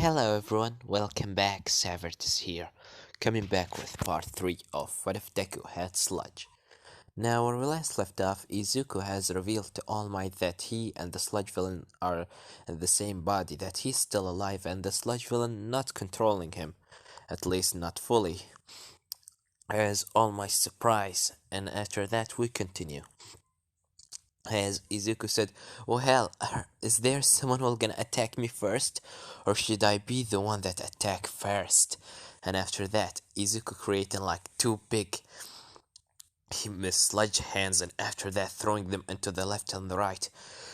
Hello everyone, welcome back, Savertis here, coming back with part 3 of What If Deku Had Sludge. Now, where we last left off, Izuku has revealed to All Might that he and the Sludge Villain are in the same body, that he's still alive and the Sludge Villain not controlling him, at least not fully, as All Might's surprise, and after that we continue. As Izuku said, well, is there someone who's gonna attack me first? Or should I be the one that attack first? And after that, Izuku creating like two big sludge hands, and after that throwing them into the left and the right,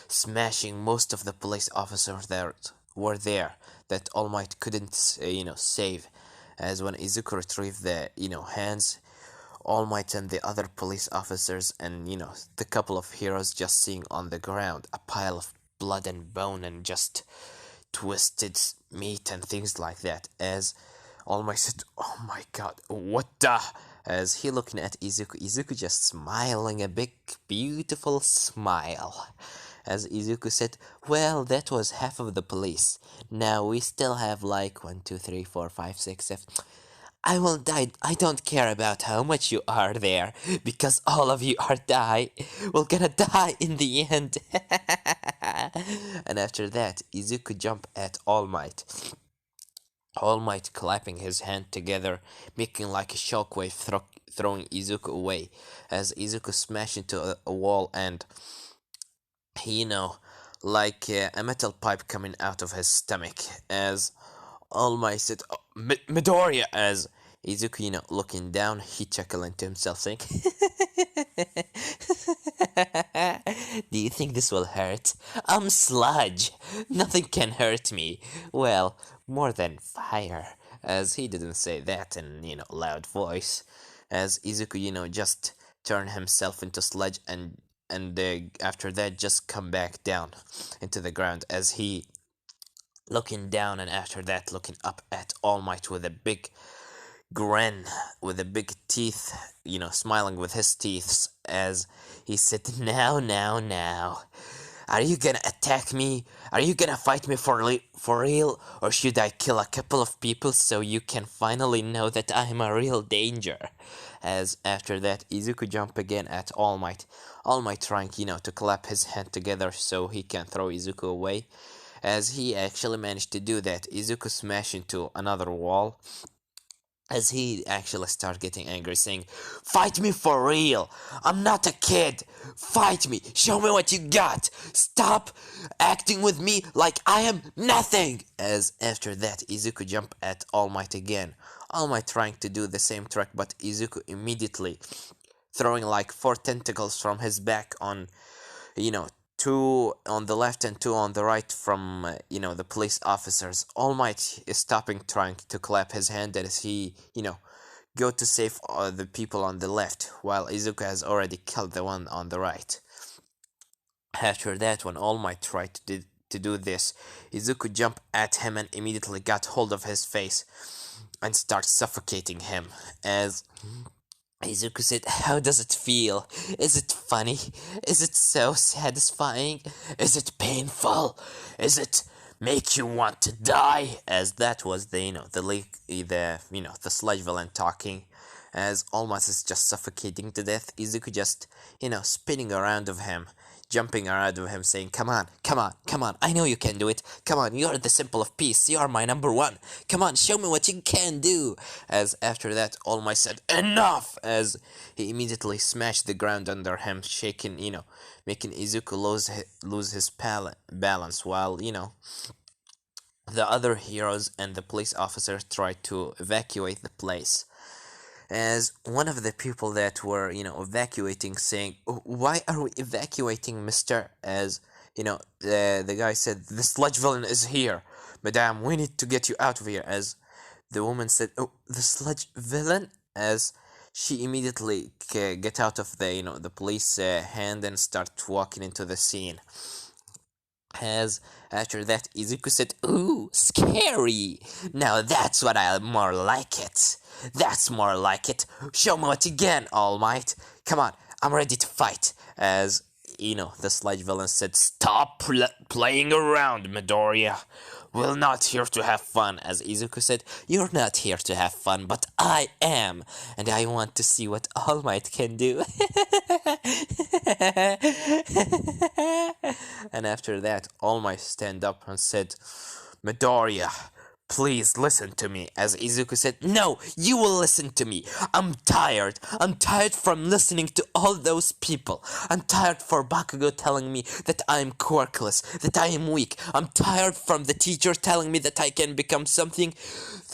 smashing most of the police officers that were there that All Might couldn't, save. As when Izuku retrieved the, hands, All Might and the other police officers and, the couple of heroes just seeing on the ground a pile of blood and bone and just twisted meat and things like that. As All Might said, "Oh my god, what the?" As he looking at Izuku just smiling a big, beautiful smile. As Izuku said, well, that was half of the police. Now we still have like 1, 2, 3, 4, 5, 6, 7... I will die. I don't care about how much you are there, because all of you are die. We're gonna die in the end. And after that, Izuku jump at All Might. All Might clapping his hand together, making like a shockwave, throwing Izuku away. As Izuku smash into a wall and, like a metal pipe coming out of his stomach. As All Might said, "Oh, Midoriya," as Izuku, looking down, he chuckled to himself, saying, "Do you think this will hurt? I'm sludge. Nothing can hurt me. Well, more than fire." As he didn't say that in, loud voice. As Izuku, just turned himself into sludge and after that just come back down into the ground as he looking down, and after that looking up at All Might with a big grin, with the big teeth, smiling with his teeth, as he said, now, are you gonna attack me? Are you gonna fight me for real? Or should I kill a couple of people so you can finally know that I'm a real danger?" As after that, Izuku jump again at All Might. All Might trying, to clap his hand together so he can throw Izuku away. As he actually managed to do that, Izuku smashed into another wall. As he actually started getting angry, saying, "Fight me for real! I'm not a kid! Fight me! Show me what you got! Stop acting with me like I am nothing!" As after that, Izuku jumped at All Might again. All Might trying to do the same trick, but Izuku immediately throwing like 4 tentacles from his back on, 2 on the left and 2 on the right from, the police officers. All Might is stopping trying to clap his hand as he, go to save the people on the left, while Izuku has already killed the one on the right. After that, when All Might tried to do this, Izuku jumped at him and immediately got hold of his face and started suffocating him. As Izuku said, "How does it feel? Is it funny? Is it so satisfying? Is it painful? Is it make you want to die?" As that was the, the sludge villain talking. As All Might is just suffocating to death, Izuku just, spinning around of him, jumping around of him, saying, come on, I know you can do it. Come on, you're the symbol of peace. You are my number one. Come on, show me what you can do." As after that, All Might said, "Enough!" As he immediately smashed the ground under him, shaking, making Izuku lose his balance, while, the other heroes and the police officers tried to evacuate the place. As one of the people that were, evacuating, saying, "Why are we evacuating, mister?" As, the guy said, "The sludge villain is here. Madame, we need to get you out of here." As the woman said, "Oh, the sludge villain?" As she immediately get out of the, the police hand and start walking into the scene. As after that, Izuku said, "Ooh, scary! Now that's what I more like it. That's more like it. Show me what you can, All Might. Come on, I'm ready to fight." As, the sludge villain said, "Stop playing around, Midoriya. we're not here to have fun. As Izuku said, you're not here to have fun, but I am, and I want to see what All Might can do. And after that, All Might stand up and said, Midoriya, please listen to me. As Izuku said, no, you will listen to me. I'm tired. I'm tired from listening to all those people. I'm tired for Bakugo telling me that I'm quirkless, that I am weak. I'm tired from the teacher telling me that I can become something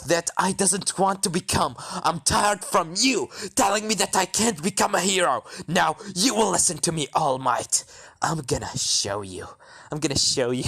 that I doesn't want to become. I'm tired from you telling me that I can't become a hero. Now, you will listen to me, All Might. I'm gonna show you. I'm gonna show you.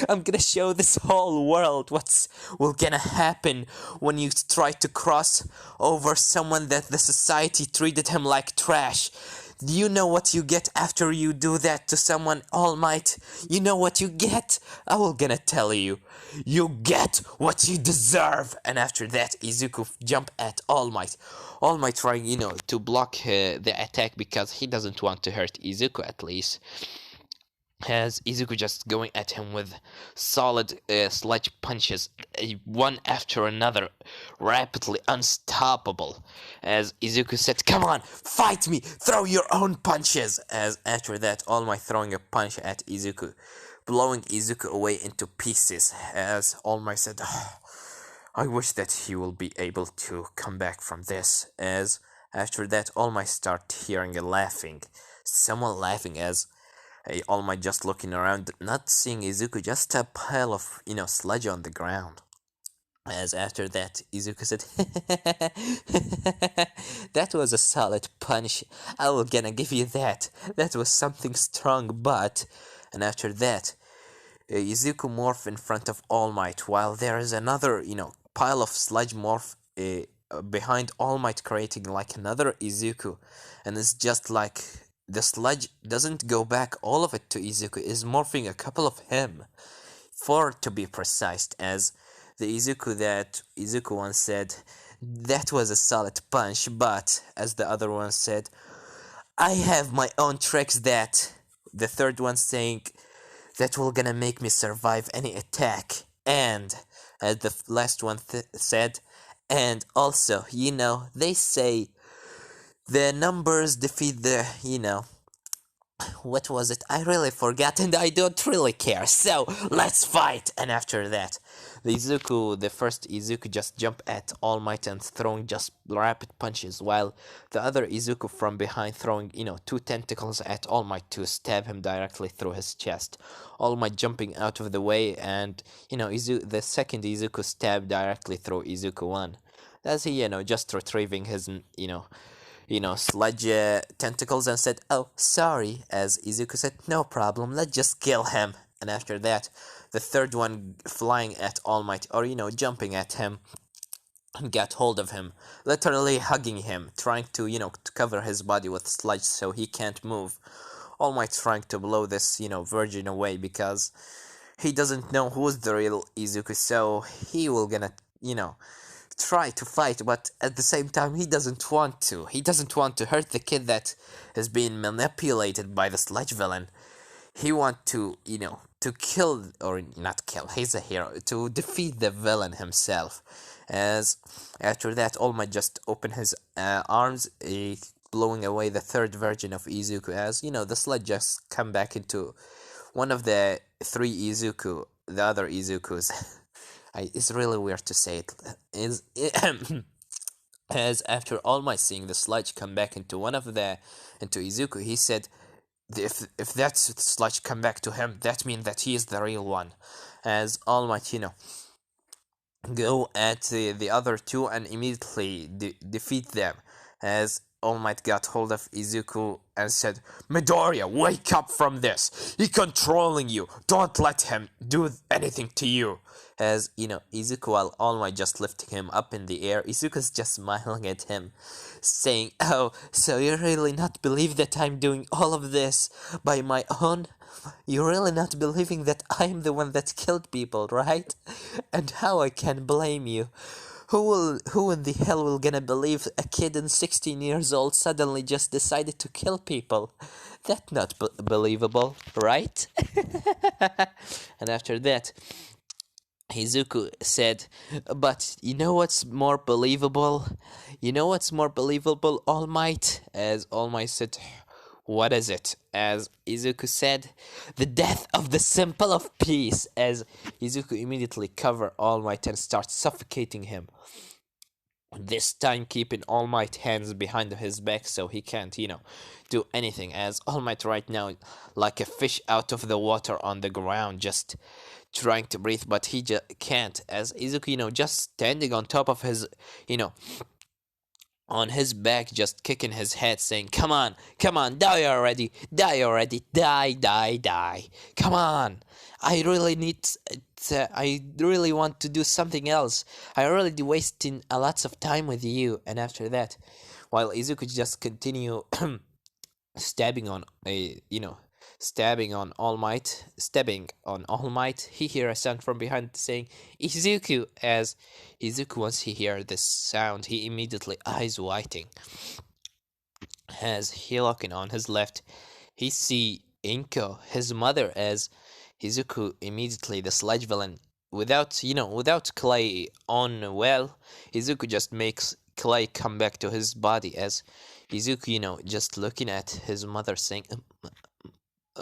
I'm gonna show this whole world what's will gonna happen when you try to cross over someone that the society treated him like trash. Do you know what you get after you do that to someone, All Might? You know what you get? I will gonna tell you. You get what you deserve. And after that, Izuku jump at All Might. All Might trying, to block the attack because he doesn't want to hurt Izuku at least. As Izuku just going at him with solid sledge punches, one after another, rapidly unstoppable. As Izuku said, come on, fight me, throw your own punches. As after that, All Might throwing a punch at Izuku, blowing Izuku away into pieces. As All Might said, I wish that he will be able to come back from this. As after that, All Might start hearing a laughing, someone laughing. As All Might just looking around, not seeing Izuku, just a pile of, sludge on the ground. As after that, Izuku said, that was a solid punch. I will gonna give you that. That was something strong, but... And after that, Izuku morph in front of All Might, while there is another, pile of sludge morph behind All Might, creating like another Izuku. And it's just like... the sludge doesn't go back all of it to Izuku, is morphing a couple of him. 4 to be precise, as the Izuku that Izuku once said, that was a solid punch, but, as the other one said, I have my own tricks that, the third one saying, that will gonna make me survive any attack, and, as the last one said, and also, they say, the numbers defeat the, what was it? I really forgot and I don't really care. So, let's fight! And after that, the first Izuku just jump at All Might and throwing just rapid punches, while the other Izuku from behind throwing, 2 tentacles at All Might to stab him directly through his chest. All Might jumping out of the way and, the second Izuku stabbed directly through Izuku 1. As he, just retrieving his, sludge tentacles and said, oh, sorry, as Izuku said, no problem, let's just kill him. And after that, the third one flying at All Might, or, jumping at him, got hold of him, literally hugging him, trying to, to cover his body with sludge so he can't move. All Might trying to blow this, virgin away because he doesn't know who's the real Izuku, so he will gonna, try to fight, but at the same time he doesn't want to. He doesn't want to hurt the kid that is being manipulated by the sludge villain. He want to, to kill, or not kill, he's a hero, to defeat the villain himself. As after that, All Might just open his arms, blowing away the third version of Izuku, as, the sludge just come back into one of the 3 Izuku, the other Izukus. It's really weird to say it. As after All Might seeing the sludge come back into into Izuku, he said, if that sludge come back to him, that means that he is the real one. As All Might, go at the other 2 and immediately defeat them. As All Might got hold of Izuku and said, Midoriya, wake up from this! He's controlling you! Don't let him do anything to you! As, Izuku, while All Might just lifting him up in the air, Izuku's just smiling at him, saying, oh, so you really not believe that I'm doing all of this by my own? You're really not believing that I'm the one that killed people, right? And how I can blame you? Who in the hell will gonna believe a kid in 16 years old suddenly just decided to kill people? That's not believable, right? And after that, Izuku said, but you know what's more believable? You know what's more believable, All Might? As All Might said, what is it? As Izuku said, the death of the symbol of peace. As Izuku immediately cover All Might and starts suffocating him. This time keeping All Might hands behind his back so he can't, do anything. As All Might right now, like a fish out of the water on the ground, just trying to breathe, but he just can't. As Izuku, just standing on top of his, you know, on his back, just kicking his head, saying, come on, die already, die, die, die. Come on. I really need, I really want to do something else. I already wasting a lots of time with you. And after that, while Izuku just continue stabbing on a stabbing on All Might, he hear a sound from behind saying Izuku. As Izuku, once he hear this sound, he immediately eyes whiting. As he looking on his left, he see Inko, his mother. As Izuku immediately, the sludge villain, without Clay on, well, Izuku just makes Clay come back to his body. As Izuku, just looking at his mother, saying,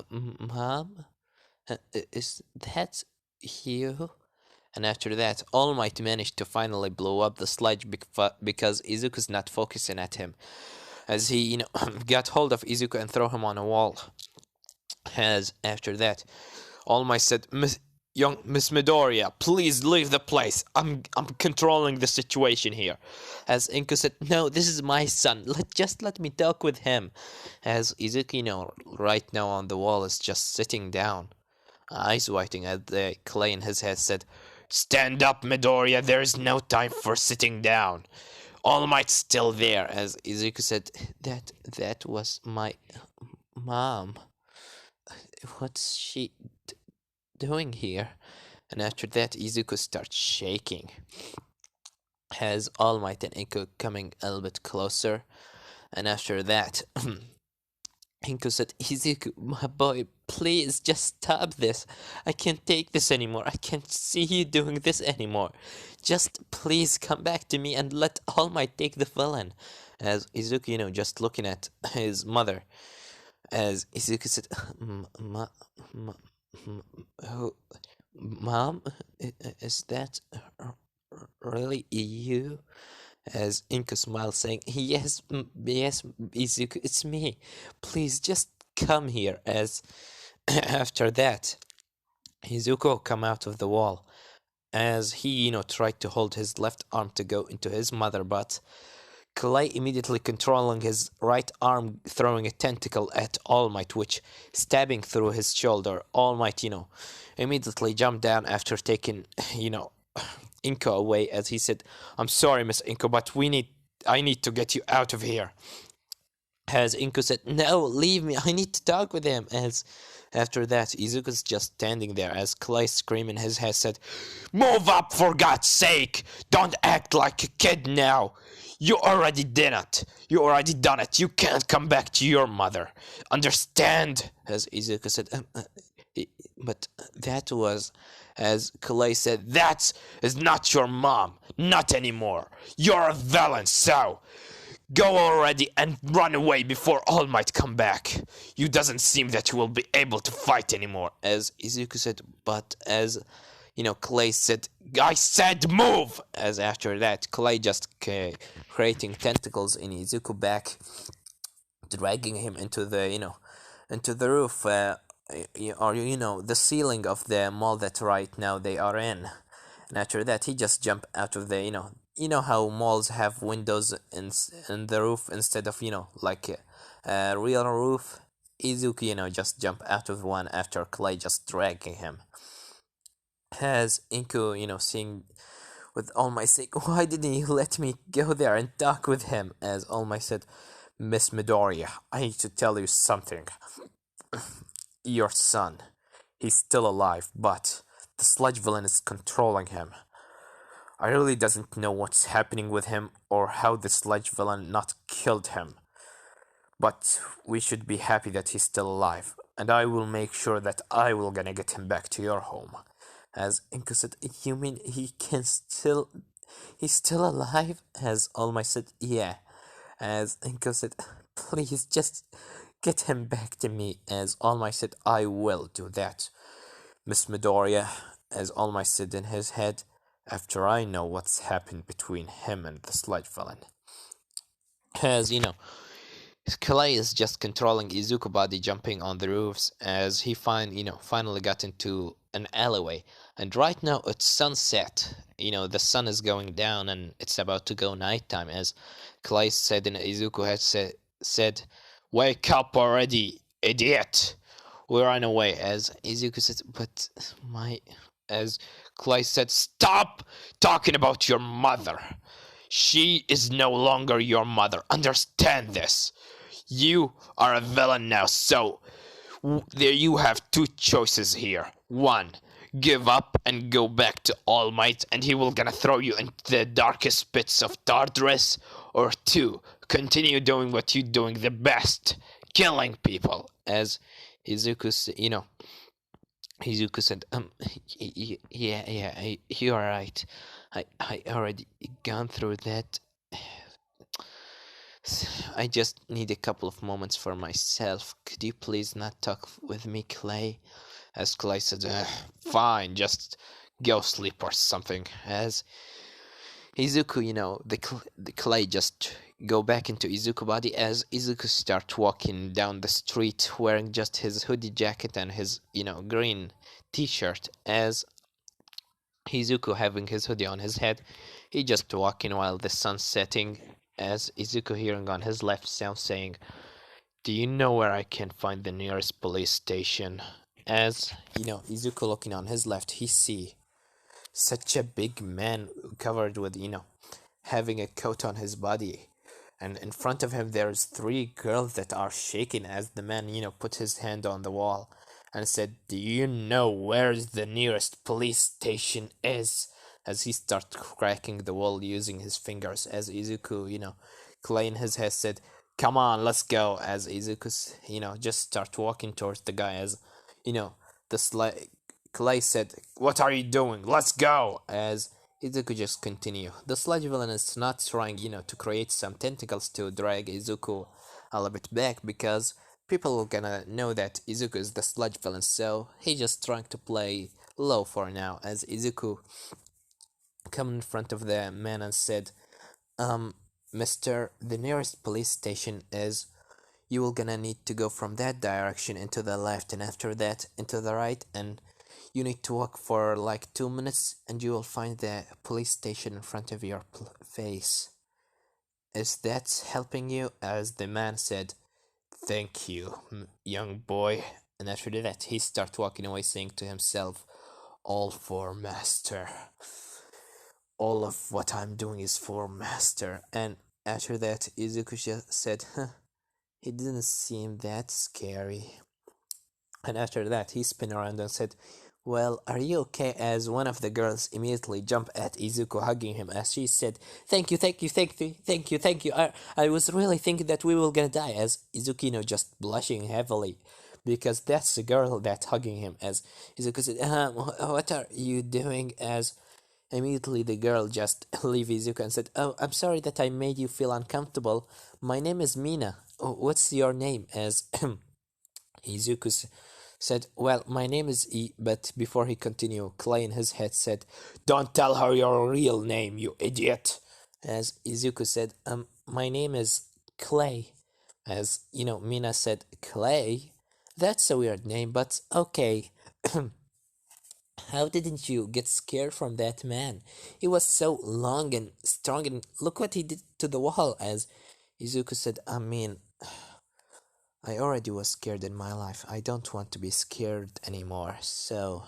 Mom, is that you? And after that, All Might managed to finally blow up the sludge because Izuku's not focusing at him. As he, got hold of Izuku and throw him on a wall. As after that, All Might said, Miss Midoriya, please leave the place. I'm controlling the situation here. As Inko said, no, this is my son. Just let me talk with him. As Izuku, right now on the wall is just sitting down, eyes whiting at the clay in his head, said, stand up, Midoriya. There is no time for sitting down. All Might's still there. As Izuku said, that was my mom. What's she doing here? And after that, Izuku starts shaking. Has All Might and Inko coming a little bit closer. And after that, Inko said, Izuku, my boy, please just stop this. I can't take this anymore. I can't see you doing this anymore. Just please come back to me and let All Might take the villain. As Izuku, just looking at his mother. As Izuku said, who, Mom, is that really you? As Inko smiled, saying, yes, yes, Izuku, it's me. Please, just come here. As after that, Izuku come out of the wall. As he, tried to hold his left arm to go into his mother, but Clay immediately controlling his right arm, throwing a tentacle at All Might, which stabbing through his shoulder. All Might, immediately jumped down after taking, Inko away. As he said, I'm sorry, Miss Inko, but I need to get you out of here. As Inko said, no, leave me, I need to talk with him. As after that, Izuku's just standing there as Clay screaming his head said, move up for God's sake! Don't act like a kid now! You already did it! You already done it! You can't come back to your mother! Understand? As Izuku said, but that was, as Clay said, that is not your mom! Not anymore! You're a villain, so go already and run away before All Might come back. You doesn't seem that you will be able to fight anymore. As Izuku said, but as, Clay said, I said move! As after that, Clay just creating tentacles in Izuku back, dragging him into the, into the roof, or, the ceiling of the mall that right now they are in. And after that, he just jumped out of the, how malls have windows in the roof instead of, like a real roof. Izuku, just jump out of one after Clay just dragging him. Has Inko, seeing with All Might saying, why didn't you let me go there and talk with him? As All Might said, Miss Midoriya, I need to tell you something. Your son, he's still alive, but the sludge villain is controlling him. I really doesn't know what's happening with him or how the sludge villain not killed him. But we should be happy that he's still alive, and I will make sure that I will gonna get him back to your home. As Inko said, you mean he's still alive? As All Might said, yeah. As Inko said, please just get him back to me. As All Might said, I will do that. Miss Midoriya, as All Might said in his head, after I know what's happened between him and the sludge villain. As Clay is just controlling Izuku body jumping on the roofs as he finally got into an alleyway. And right now it's sunset. The sun is going down and it's about to go nighttime as Clay said in Izuku had said, "Wake up already, idiot." We ran away as Izuku said, "But my..." As Clay said, "Stop talking about your mother. She is no longer your mother. Understand this. You are a villain now, so there you have two choices here. One, give up and go back to All Might, and he will gonna throw you into the darkest pits of Tartarus. Or two, continue doing what you're doing the best, killing people." As Izuku, Izuku said, yeah, you are right. I already gone through that. I just need a couple of moments for myself. Could you please not talk with me, Clay?" As Clay said, "Fine, just go sleep or something." As Izuku, the Clay just go back into Izuku body as Izuku start walking down the street wearing just his hoodie jacket and his, green t-shirt. As Izuku having his hoodie on his head, he just walking while the sun's setting. As Izuku hearing on his left sound saying, "Do you know where I can find the nearest police station?" As Izuku looking on his left, he see such a big man covered with having a coat on his body, and in front of him there's three girls that are shaking as the man put his hand on the wall and said, "Do you know where the nearest police station is?" As he started cracking the wall using his fingers. As Izuku clean his head said, "Come on, let's go." As Izuku just start walking towards the guy. As you know the Clay said, "What are you doing? Let's go." As Izuku just continue. The sludge villain is not trying, to create some tentacles to drag Izuku a little bit back because people are gonna know that Izuku is the sludge villain, so he just trying to play low for now. As Izuku come in front of the man and said, "Mister, the nearest police station is, you will gonna need to go from that direction into the left and after that into the right, and you need to walk for like 2 minutes and you will find the police station in front of your face. Is that helping you?" As the man said, "Thank you, young boy." And after that, he started walking away, saying to himself, "All for master. All of what I'm doing is for master." And after that, Izuku just said, "Huh, it didn't seem that scary." And after that, he spun around and said, "Well, are you okay?" As one of the girls immediately jumped at Izuku, hugging him, as she said, "Thank you, thank you, thank you, thank you, thank you. I was really thinking that we were gonna die." As Izuku, just blushing heavily, because that's the girl that hugging him. As Izuku said, "What are you doing?" As immediately the girl just leave Izuku and said, "Oh, I'm sorry that I made you feel uncomfortable. My name is Mina. Oh, what's your name?" As Izuku said, "Well, my name is E," but before he continued, Clay in his head said, "Don't tell her your real name, you idiot." As Izuku said, "My name is Clay." As, Mina said, "Clay? That's a weird name, but okay." How didn't you get scared from that man? He was so long and strong, and look what he did to the wall. As Izuku said, "I mean, I already was scared in my life. I don't want to be scared anymore. So,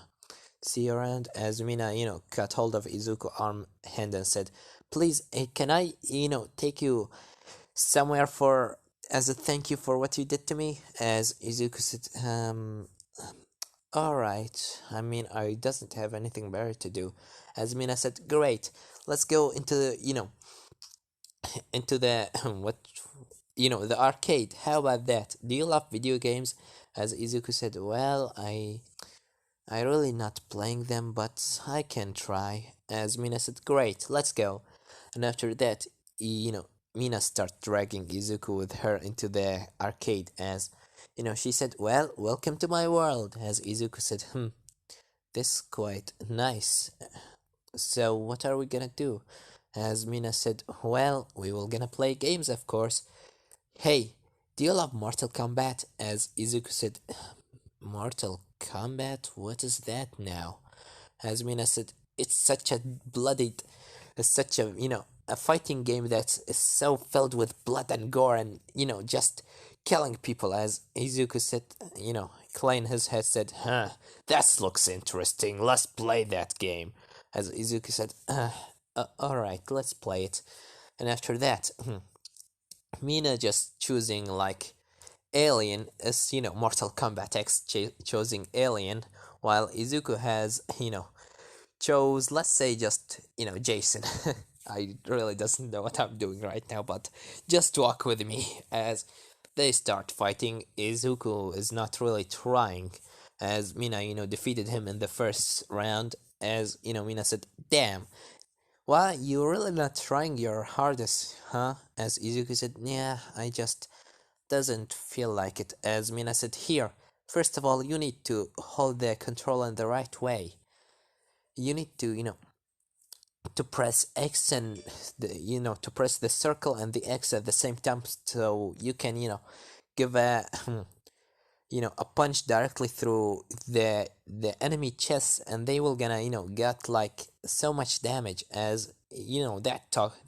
see you around." As Mina, cut hold of Izuku's arm hand and said, "Please, can I, take you somewhere for as a thank you for what you did to me?" As Izuku said, "All right. I mean, I doesn't have anything better to do." As Mina said, "Great. Let's go into the, into the what the arcade. How about that? Do you love video games?" As Izuku said, "Well, I really not playing them, but I can try. As Mina said, great, let's go. And after that, Mina start dragging Izuku with her into the arcade as, she said, well, welcome to my world. As Izuku said, this quite nice. So what are we gonna do? As Mina said, well, we will gonna play games, of course. Hey, do you love Mortal Kombat? As Izuku said, Mortal Kombat? What is that now? As Mina said, it's such a bloodied, it's such a, a fighting game that is so filled with blood and gore and, just killing people. As Izuku said, clean his head, said, that looks interesting. Let's play that game. As Izuku said, alright, let's play it. And after that, Mina just choosing like Alien is, Mortal Kombat X choosing Alien, while Izuku has, chose, let's say, just, Jason. I really doesn't know what I'm doing right now, but just walk with me as they start fighting. Izuku is not really trying, as Mina, defeated him in the first round. As Mina said, "Damn, why you really not trying your hardest, huh?" As Izuku said, "Yeah, I just doesn't feel like it." As Mina said, "Here, first of all, you need to hold the controller in the right way. You need to, to press X and to press the circle and the X at the same time, so you can, give a a punch directly through the enemy chest, and they will gonna get like so much damage." As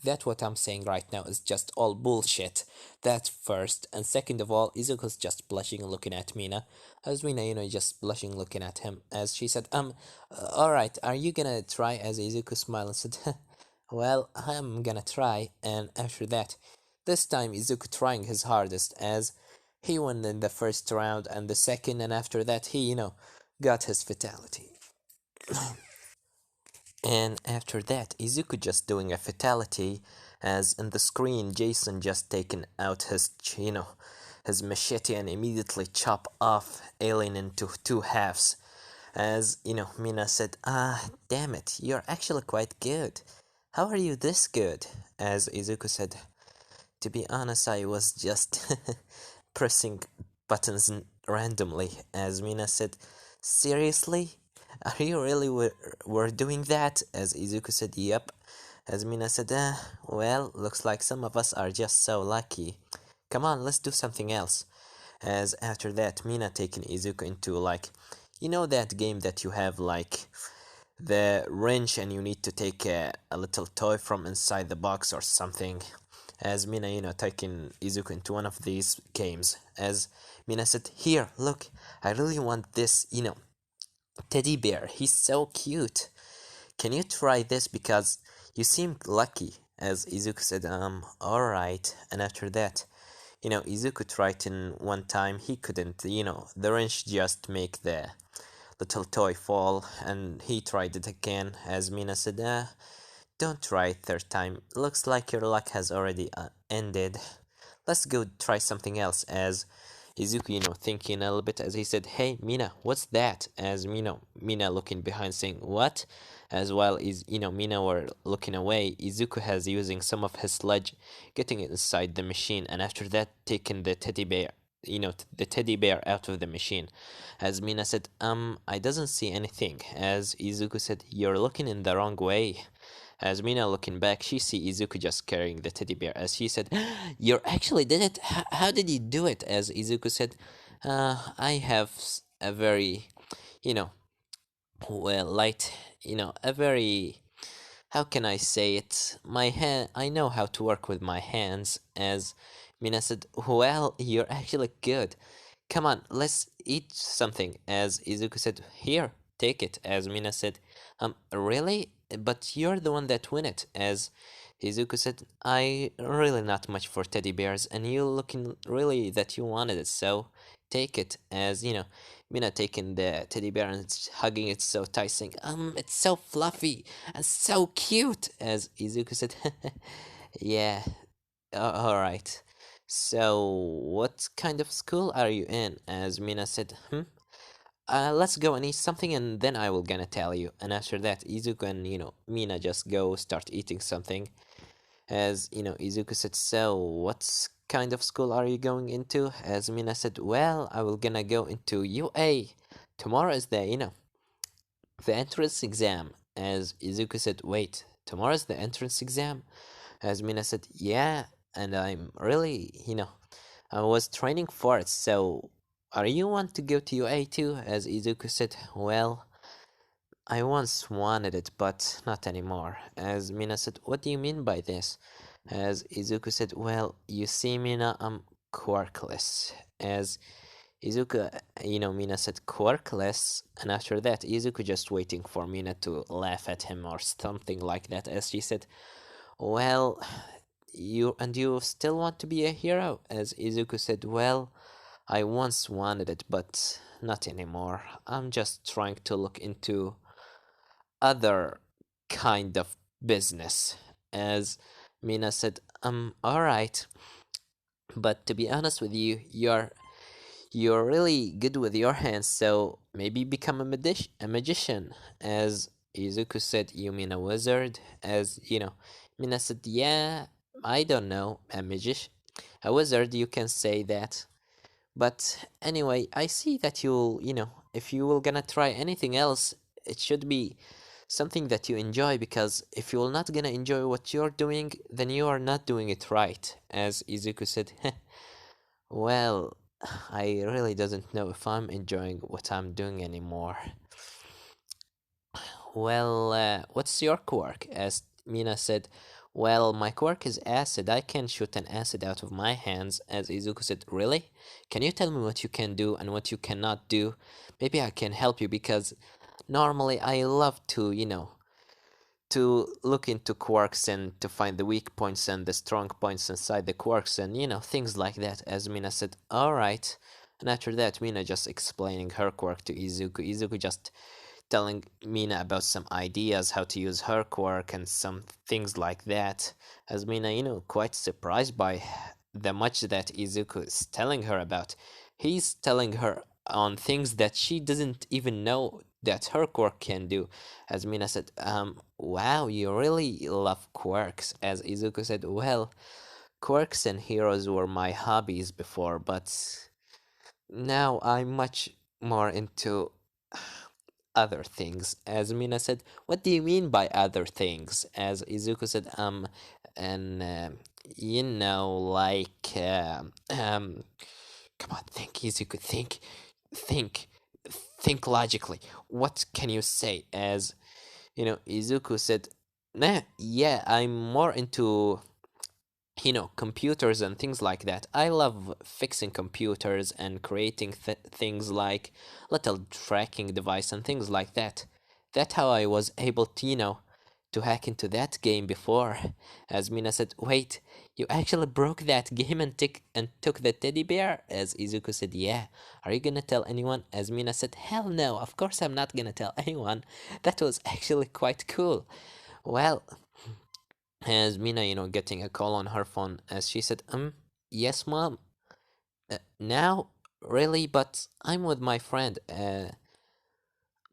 that what I'm saying right now is just all bullshit. That's first, and second of all, Izuku's just blushing and looking at Mina, as Mina just blushing looking at him, as she said, all right, are you gonna try?" As Izuku smiled and said, well, I'm gonna try. And after that, this time Izuku trying his hardest, as he won in the first round and the second, and after that he, got his fatality. And after that, Izuku just doing a fatality, as in the screen, Jason just taken out his, his machete and immediately chop off Alien into two halves. As, Mina said, damn it, you're actually quite good. How are you this good? As Izuku said, to be honest, I was just pressing buttons randomly. As Mina said, seriously? Are you really were doing that? As Izuku said, yep. As Mina said, well, looks like some of us are just so lucky. Come on, let's do something else. As after that, Mina taking Izuku into like, that game that you have like the wrench and you need to take a little toy from inside the box or something. As Mina, taking Izuku into one of these games. As Mina said, here, look, I really want this, teddy bear. He's so cute. Can you try this because you seem lucky? As Izuku said, alright. And after that, Izuku tried in one time, he couldn't, the wrench just make the little toy fall, and he tried it again. As Mina said, don't try it third time. Looks like your luck has already ended. Let's go try something else. As Izuku, thinking a little bit, as he said, hey, Mina, what's that? As, Mina looking behind saying, what? As well as, Mina were looking away, Izuku has using some of his sludge, getting it inside the machine, and after that, taking the teddy bear, the teddy bear out of the machine. As Mina said, I doesn't see anything. As Izuku said, you're looking in the wrong way. As Mina looking back, she see Izuku just carrying the teddy bear. As she said, "You actually did it. How did you do it?" As Izuku said, "I have a very, you know, well, light, a very, how can I say it? My hand. I know how to work with my hands." As Mina said, "Well, you're actually good. Come on, let's eat something." As Izuku said, "Here, take it." As Mina said, really? But you're the one that win it." As Izuku said, "I really not much for teddy bears, and you looking really that you wanted it, so take it." As Mina taking the teddy bear and hugging it so tight, saying, it's so fluffy and so cute." As Izuku said, "Yeah, all right. So, what kind of school are you in?" As Mina said, let's go and eat something and then I will gonna tell you. And after that, Izuku and, Mina just go start eating something. As, Izuku said, so what kind of school are you going into? As Mina said, well, I will gonna go into UA. Tomorrow is the entrance exam. As Izuku said, wait, tomorrow's the entrance exam? As Mina said, yeah, and I'm really, I was training for it, so are you want to go to UA too? As Izuku said, well, I once wanted it, but not anymore. As Mina said, what do you mean by this? As Izuku said, well, you see, Mina, I'm quirkless. As Izuku, Mina said quirkless, and after that, Izuku just waiting for Mina to laugh at him or something like that. As she said, well, you still want to be a hero? As Izuku said, well, I once wanted it, but not anymore. I'm just trying to look into other kind of business. As Mina said, alright, but to be honest with you, you're really good with your hands, so maybe become a magician. As Izuku said, you mean a wizard? As Mina said, yeah, I don't know, a wizard, you can say that. But anyway, I see that if you will gonna try anything else, it should be something that you enjoy, because if you're not gonna enjoy what you're doing, then you are not doing it right. As Izuku said, well, I really doesn't know if I'm enjoying what I'm doing anymore. Well, what's your quirk? As Mina said, well, my quirk is acid. I can shoot an acid out of my hands. As Izuku said, really? Can you tell me what you can do and what you cannot do? Maybe I can help you, because normally I love to look into quirks and to find the weak points and the strong points inside the quirks and things like that. As Mina said, all right. And after that, Mina just explaining her quirk to Izuku. Izuku just telling Mina about some ideas how to use her quirk and some things like that. As Mina, quite surprised by the much that Izuku is telling her about. He's telling her on things that she doesn't even know that her quirk can do. As Mina said, wow, you really love quirks. As Izuku said, well, quirks and heroes were my hobbies before, but now I'm much more into other things. As Mina said, what do you mean by other things? As Izuku said, and like, come on, think, Izuku, think, think logically. What can you say? As Izuku said, nah, yeah, I'm more into computers and things like that. I love fixing computers and creating things like little tracking device and things like that. That's how I was able to to hack into that game before. As Mina said, wait, you actually broke that game and took the teddy bear? As Izuku said, yeah. Are you gonna tell anyone? As Mina said, hell no, of course I'm not gonna tell anyone. That was actually quite cool. Well, as Mina, getting a call on her phone, as she said, yes, mom. Now, really, but I'm with my friend.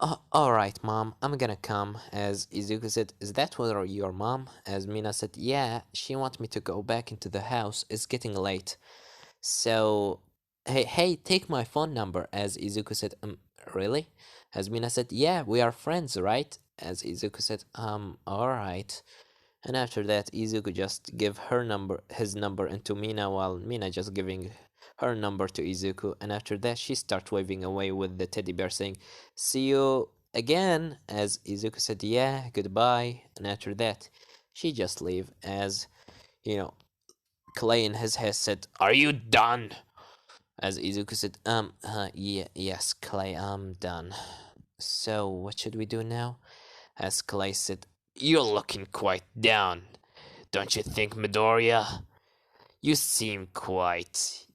Oh, all right, mom, I'm gonna come. As Izuku said, is that whether your mom? As Mina said, yeah, she wants me to go back into the house. It's getting late. So, hey, take my phone number. As Izuku said, really? As Mina said, yeah, we are friends, right? As Izuku said, all right. And after that, Izuku just give his number into Mina, while Mina just giving her number to Izuku. And after that, she start waving away with the teddy bear, saying, "See you again." As Izuku said, "Yeah, goodbye." And after that, she just leave. As you know, Clay in his head said, "Are you done?" As Izuku said, yeah, yes, Clay, I'm done. So what should we do now? As Clay said, you're looking quite down, don't you think, Midoriya? You seem quite,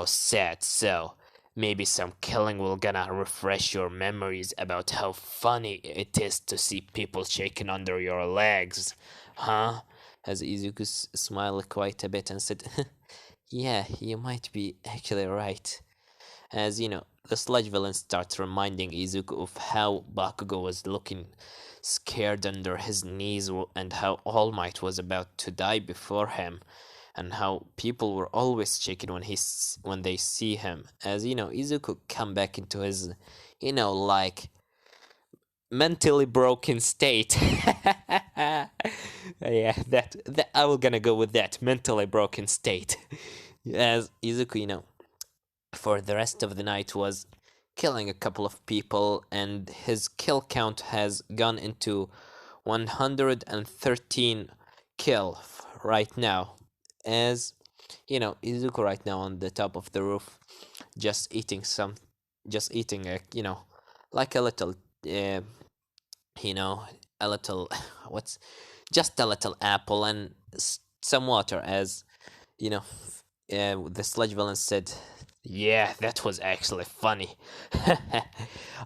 sad, so maybe some killing will gonna refresh your memories about how funny it is to see people shaking under your legs, huh? As Izuku smiled quite a bit and said, yeah, you might be actually right. As the sludge villain starts reminding Izuku of how Bakugo was looking scared under his knees and how All Might was about to die before him, and how people were always shaken when they see him. As Izuku come back into his like mentally broken state. Yeah, that I will gonna go with that mentally broken state. As Izuku, for the rest of the night was killing a couple of people, and his kill count has gone into 113 right now. As Izuku right now on the top of the roof, just eating just eating a like a little uh, you know, a little, what's just a little apple and some water, as you know, the sludge villain said, "Yeah, that was actually funny.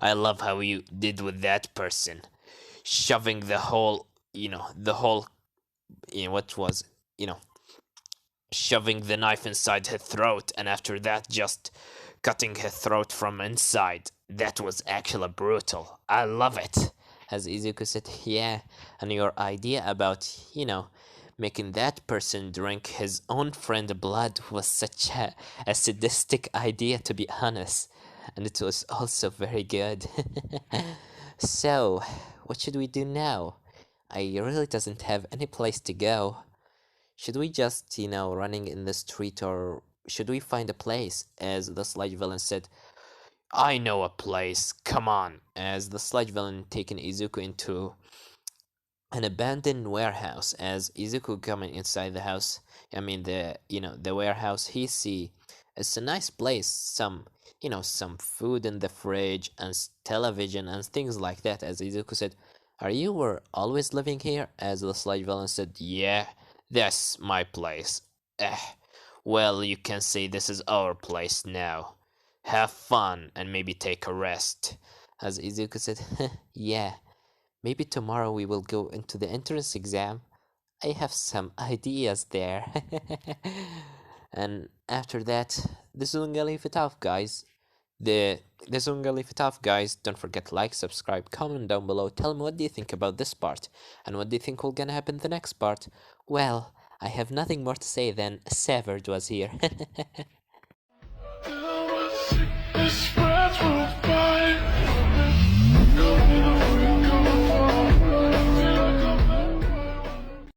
I love how you did with that person, shoving the whole, what was, you know, shoving the knife inside her throat, and after that, just cutting her throat from inside. That was actually brutal. I love it." As Izuku said, "Yeah, and your idea about, making that person drink his own friend blood was such a sadistic idea, to be honest. And it was also very good." So, what should we do now? I really doesn't have any place to go. Should we just, running in the street, or should we find a place? As the sludge villain said, "I know a place, come on." As the sludge villain taken Izuku into an abandoned warehouse. As Izuku coming inside the house, I mean the warehouse, he see it's a nice place. Some food in the fridge and television and things like that. As Izuku said, "Are you were always living here?" As the sludge villain said, "Yeah, that's my place." Eh, well, you can say this is our place now. Have fun and maybe take a rest. As Izuku said, "Yeah, maybe tomorrow we will go into the entrance exam. I have some ideas there." And after that, this is gonna leave it off, guys. This is gonna leave it off, guys. Don't forget to like, subscribe, comment down below. Tell me what do you think about this part, and what do you think will gonna happen in the next part. Well, I have nothing more to say than Severed was here.